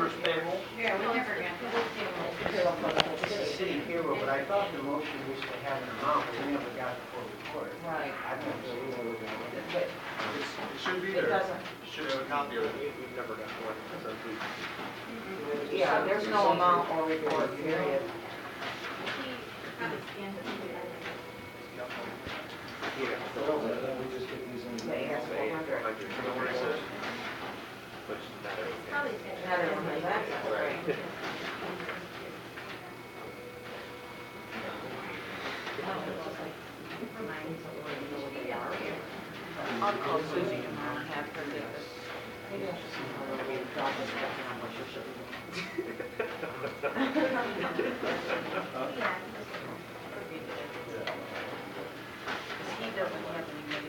treasurer's payroll? Yeah, we never got that. This is city payroll, but I thought the motion was to have an amount, but we never got the full report. Right. I don't know, we never got it. But It should be it there. doesn't, Should have a copy of it. We've never got one since we. yeah, there's no amount or report, period. Yeah. So, we just get these in. They asked for 100. You know where it says? Which not everything. Not everyone has access, right? I'll call Susie tomorrow and have her get this. Maybe I should see how to read the job description on what she should be He doesn't have any money.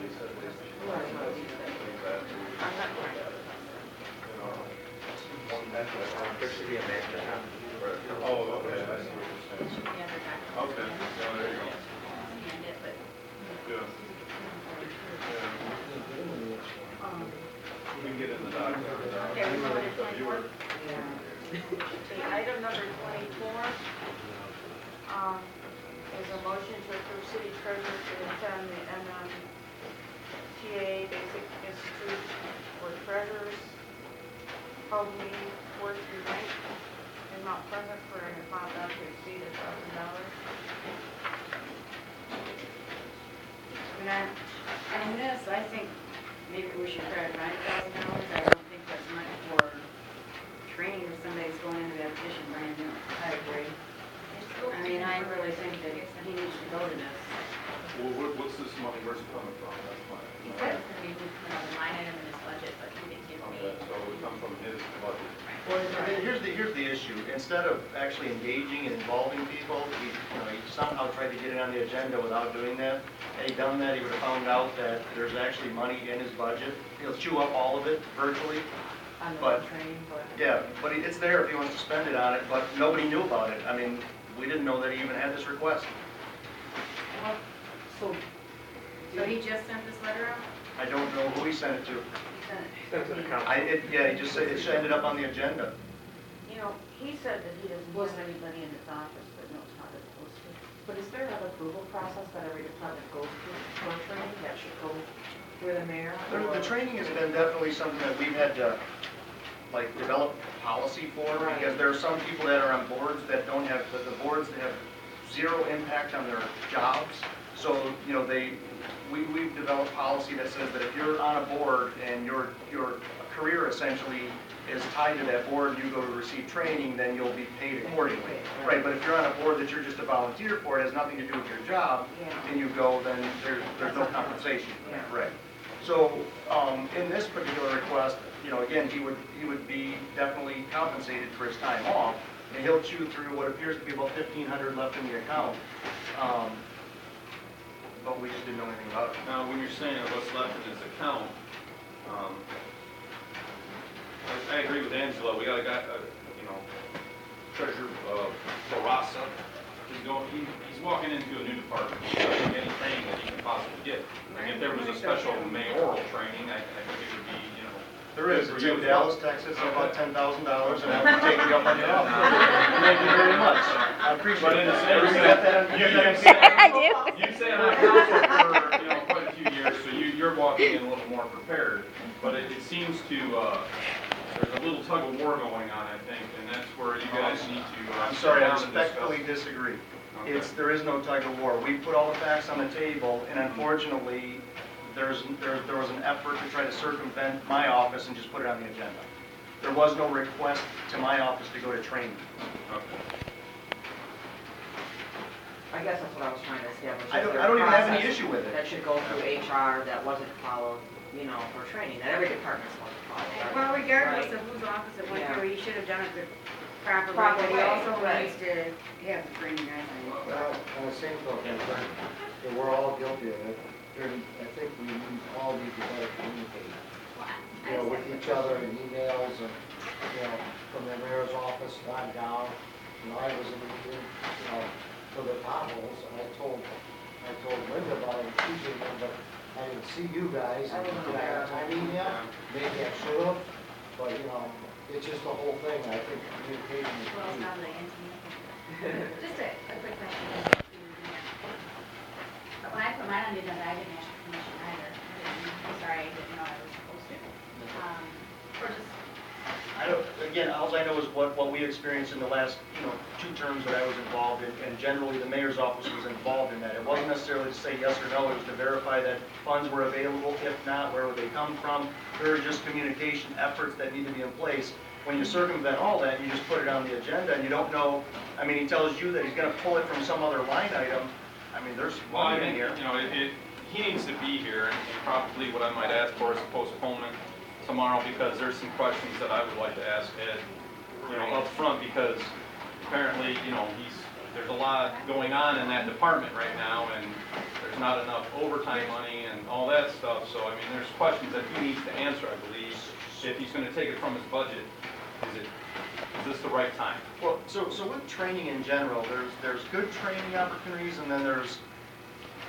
I'm not trying to. There should be a master copy. Oh, okay, I see what you're saying. Okay, well, there you go. Yeah. We can get in the document. Okay, we're going to 24. Okay, item number 24 is a motion to approve city treasurer to attend the MMTA Basic Institute for Treasurers held meeting 4 through 9 in Mount Pleasant for an amount not to exceed $1,000. And this, I think maybe we should try $9,000. I don't think that's much for training if somebody's going into that position brand new. I agree. I mean, I really think that he needs to go to this. Well, what's this money, where's it coming from? That's my. He said it's going to be another line item in his budget, but he didn't give Okay, me. so it would come from his budget. Well, here's the issue. Instead of actually engaging and involving people, he somehow tried to get it on the agenda without doing that. Had he done that, he would have found out that there's actually money in his budget. He'll chew up all of it virtually. On the But- training, but. Yeah, but it's there if he wants to spend it on it, but nobody knew about it. I mean, we didn't know that he even had this request. So, So he just sent this letter out? I don't know who he sent it to. He sent it. Sent to the council. Yeah, he just said it ended up on the agenda. You know, he said that he doesn't have anybody in his office that knows how to post it. but is there an approval process that every department goes through for training that should go through the mayor? The training has been definitely something that we've had to, like, develop policy for, because there are some people that are on boards that don't have, the boards that have zero impact on their jobs. So, we've developed policy that says that if you're on a board and your career essentially is tied to that board, you go to receive training, then you'll be paid accordingly. Right, but if you're on a board that you're just a volunteer for, it has nothing to do with your job, Yeah. and you go, then there's no compensation. Yeah. Right. So, in this particular request, again, he would be definitely compensated for his time off, and he'll chew through what appears to be about $1,500 left in the account. But we just didn't know anything about it. Now, when you're saying what's left in his account, I agree with Angela. We got a guy, Treasurer Barassa. He's walking into a new department. He's not getting any training that he can possibly get. And if there was a special mayoral training, I think it would be, There is, good it's for you in as well. Dallas, Texas, about $10,000, and I would take you up on the offer. Thank you very much. I appreciate But in the that. same You got that on- you you got that on said- tape? I do. You've been on council for, quite a few years, so you're walking in a little more prepared. But it seems to, there's a little tug of war going on, I think, and that's where you guys need to. I'm sorry, I sit down and discuss. respectfully disagree. Okay. There is no tug of war. We put all the facts on the table, and unfortunately, there was an effort to try to circumvent my office and just put it on the agenda. There was no request to my office to go to training. Okay. I guess that's what I was trying to establish. I Is don't there a even have any process issue with it. that should go through HR that wasn't followed, for training, that every department's supposed to follow, right? Well, regardless Right. of whose office it went Yeah. through, he should have done it the proper way. Proper But he way, also right. needs to have the training, I think. Well, on the same token, that we're all guilty of it, I think we all need to better communicate, with each other in emails and, from the mayor's office on down. I was in, for the potholes, and I told Linda about it, she didn't, but I didn't see you guys. I wasn't Did I aware have of it. time yet? Maybe I should have, but, it's just the whole thing, I think communication is Well, it's key. not like Just a quick question. But when I put mine on the agenda, I didn't ask for permission either. I'm sorry, I didn't know I was supposed to. Or just, I don't, again, all I know is what we experienced in the last, 2 terms that I was involved in, and generally the mayor's office was involved in that. It wasn't necessarily to say yes or no, it was to verify that funds were available, if not, where would they come from? There are just communication efforts that need to be in place. When you circumvent all that, you just put it on the agenda, and you don't know, I mean, he tells you that he's gonna pull it from some other line item. I mean, there's Well, I money in think, here. he needs to be here, and probably what I might ask for is a postponement tomorrow, because there's some questions that I would like to ask Ed, up front, because apparently, there's a lot going on in that department right now, and there's not enough overtime money and all that stuff, so, I mean, there's questions that he needs to answer, I believe. If he's gonna take it from his budget, is this the right time? Well, so with training in general, there's good training opportunities, and then there's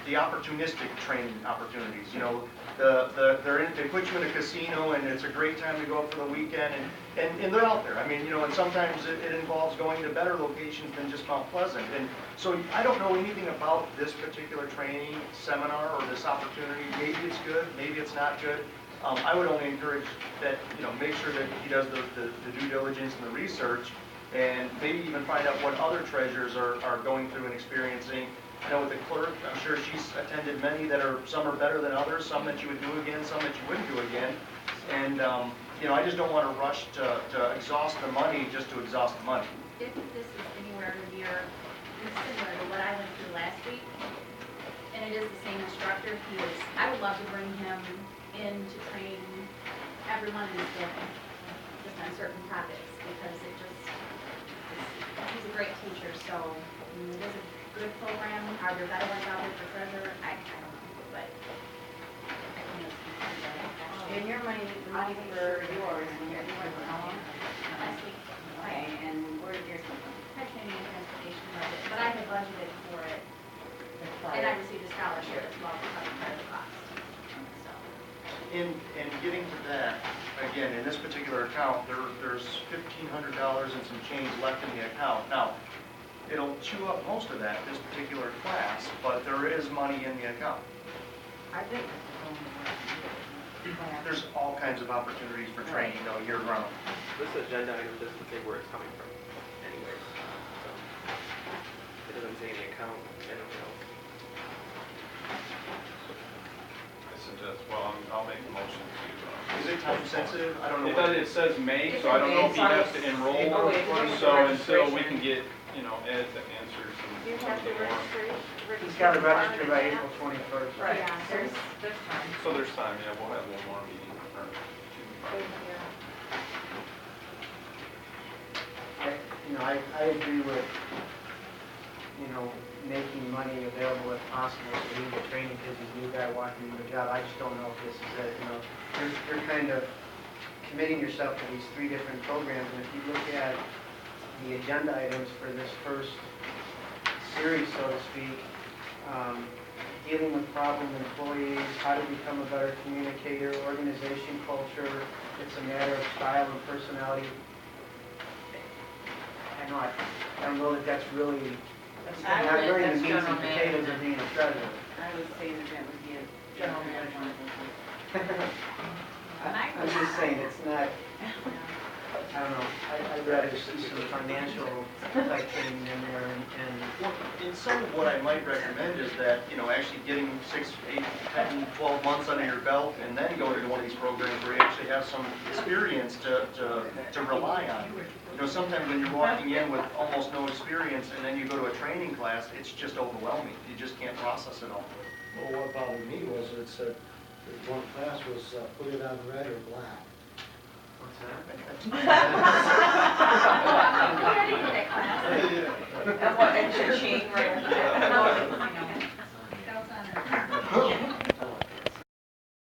the opportunistic training opportunities. They put you in a casino, and it's a great time to go up for the weekend, and they're out there. I mean, and sometimes it involves going to better locations than just Mount Pleasant. And so I don't know anything about this particular training seminar or this opportunity. Maybe it's good, maybe it's not good. I would only encourage that, make sure that he does the due diligence and the research, and maybe even find out what other treasurers are going through and experiencing. I know with the clerk, I'm sure she's attended many some are better than others, some that you would do again, some that you wouldn't do again. And, I just don't want to rush to exhaust the money just to exhaust the money. if this is anywhere near, similar to what I went through last week, and it is the same instructor, I would love to bring him in to train everyone in his building, just on certain topics, because he's a great teacher, so it is a good program. Are there better ones out there for treasurer? I don't know, but I think it's And your money, the money for yours, and your, how long? last week. Okay, and where did yours come from? I training and transportation budget, but I had budgeted for it, and I received a scholarship as well to cover part of the cost, so. In getting to that, again, in this particular account, there's $1,500 and some change left in the account. Now, it'll chew up most of that, this particular class, but there is money in the account. I think. There's all kinds of opportunities for training, though, year round. This agenda item doesn't say where it's coming from anyways. So it doesn't say in the account, anything else. I suggest, I'll make a motion to, Is it time sensitive? I don't know. it says May, so I don't know if he has to enroll, so until we can get, Ed to answer You some have of to the more. register. He's got to register by April 21st. Right, Yeah, there's time. So there's time, yeah, we'll have one more meeting, or two. Thank you. I agree with, making money available if possible, so he can training because he's a new guy walking into the job. I just don't know if this is it, You're kind of committing yourself to these 3 different programs, and if you look at the agenda items for this first series, so to speak, dealing with problem employees, how to become a better communicator, organization culture, it's a matter of style and personality. I don't know that that's really, that's I not would- really the that's meats and general potatoes management. of being a treasurer. I would say that would be a general management. I'm just saying, it's not, I don't know, I'd rather see some financial type training in there and Well, and some of what I might recommend is that, actually getting 6, 8, 10, 12 months under your belt, and then go to one of these programs where you actually have some experience to rely on. Sometimes when you're walking in with almost no experience, and then you go to a training class, it's just overwhelming. You just can't process it all. Well, what bothered me was it said, that one class was put it on red or black. what's that? I didn't get that class. And what, and cha-ching, right?